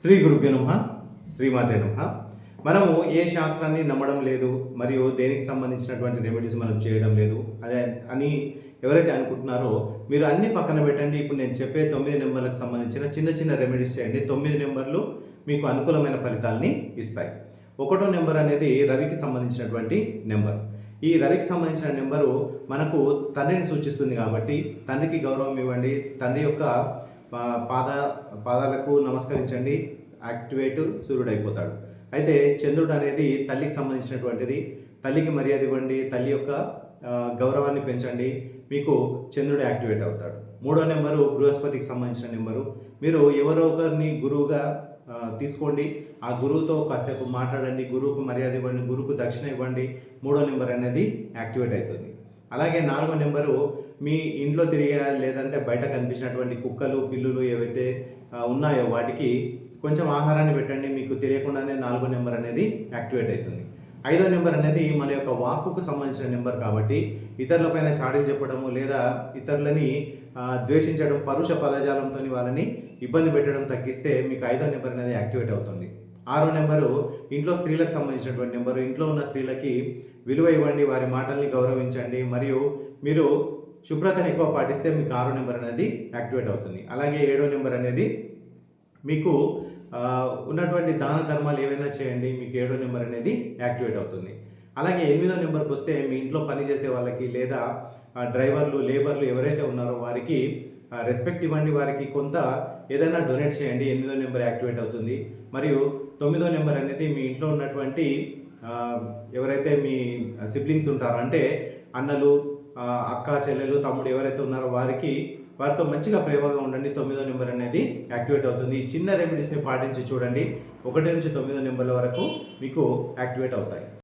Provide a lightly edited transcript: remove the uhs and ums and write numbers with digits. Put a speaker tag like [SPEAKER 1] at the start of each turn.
[SPEAKER 1] శ్రీ గురుభ్యో నమః, శ్రీమాత్రే నమః. మనము ఏ శాస్త్రాన్ని నమ్మడం లేదు, మరియు దేనికి సంబంధించినటువంటి రెమెడీస్ మనం చేయడం లేదు అదే అని ఎవరైతే అనుకుంటున్నారో మీరు అన్ని పక్కన పెట్టండి. ఇప్పుడు నేను చెప్పే 9 నెంబర్లకు సంబంధించిన చిన్న చిన్న రెమెడీస్ చేయండి. 9 నెంబర్లు మీకు అనుకూలమైన ఫలితాలని ఇస్తాయి. 1వ నెంబర్ అనేది రవికి సంబంధించినటువంటి నెంబర్. ఈ రవికి సంబంధించిన నెంబరు మనకు తండ్రిని సూచిస్తుంది కాబట్టి తండ్రికి గౌరవం ఇవ్వండి. తండ్రి యొక్క పాదాలకు నమస్కరించండి. యాక్టివేట్ సూర్యుడు అయిపోతాడు. అయితే చంద్రుడు అనేది తల్లికి సంబంధించినటువంటిది. తల్లికి మర్యాద ఇవ్వండి. తల్లి యొక్క గౌరవాన్ని పెంచండి. మీకు చంద్రుడు యాక్టివేట్ అవుతాడు. 3వ నెంబరు బృహస్పతికి సంబంధించిన నెంబరు. మీరు ఎవరో ఒకరిని గురువుగా తీసుకోండి. ఆ గురువుతో కాసేపు మాట్లాడండి. గురువుకు మర్యాద ఇవ్వండి. గురువుకు దక్షిణ ఇవ్వండి. 3వ నెంబర్ అనేది యాక్టివేట్ అవుతుంది. అలాగే 4వ నెంబరు మీ ఇంట్లో తిరిగే లేదంటే బయట కనిపించినటువంటి కుక్కలు పిల్లులు ఏవైతే ఉన్నాయో వాటికి కొంచెం ఆహారాన్ని పెట్టండి. మీకు తెలియకుండానే 4వ నెంబర్ అనేది యాక్టివేట్ అవుతుంది. 5వ నెంబర్ అనేది మన యొక్క వాక్కుకు సంబంధించిన నెంబర్ కాబట్టి ఇతరులపైన చాడీలు చెప్పడము లేదా ఇతరులని ద్వేషించడం, పరుష పదజాలంతో వాళ్ళని ఇబ్బంది పెట్టడం తగ్గిస్తే మీకు 5వ నెంబర్ అనేది యాక్టివేట్ అవుతుంది. 6వ నెంబరు ఇంట్లో స్త్రీలకు సంబంధించినటువంటి నెంబరు. ఇంట్లో ఉన్న స్త్రీలకి విలువ ఇవ్వండి. వారి మాటల్ని గౌరవించండి. మరియు మీరు శుభ్రతను ఎక్కువ పాటిస్తే మీకు 6వ నెంబర్ అనేది యాక్టివేట్ అవుతుంది. అలాగే 7వ నెంబర్ అనేది మీకు ఉన్నటువంటి దాన ధర్మాలు ఏవైనా చేయండి. మీకు 7వ నెంబర్ అనేది యాక్టివేట్ అవుతుంది. అలాగే 8వ నెంబర్కి వస్తే మీ ఇంట్లో పనిచేసే వాళ్ళకి లేదా డ్రైవర్లు లేబర్లు ఎవరైతే ఉన్నారో వారికి రెస్పెక్ట్ ఇవ్వండి. వారికి కొంత ఏదైనా డొనేట్ చేయండి. 8వ నెంబర్ యాక్టివేట్ అవుతుంది. మరియు 9వ నెంబర్ అనేది మీ ఇంట్లో ఉన్నటువంటి ఎవరైతే మీ సిబ్లింగ్స్ ఉంటారో అంటే అన్నలు, అక్క, చెల్లెలు, తమ్ముడు ఎవరైతే ఉన్నారో వారితో మంచిగా ప్రేమగా ఉండండి. 9వ నెంబర్ అనేది యాక్టివేట్ అవుతుంది. ఈ చిన్న రెమెడీస్ని పాటించి చూడండి. 1 నుంచి 9 నెంబర్ల వరకు మీకు యాక్టివేట్ అవుతాయి.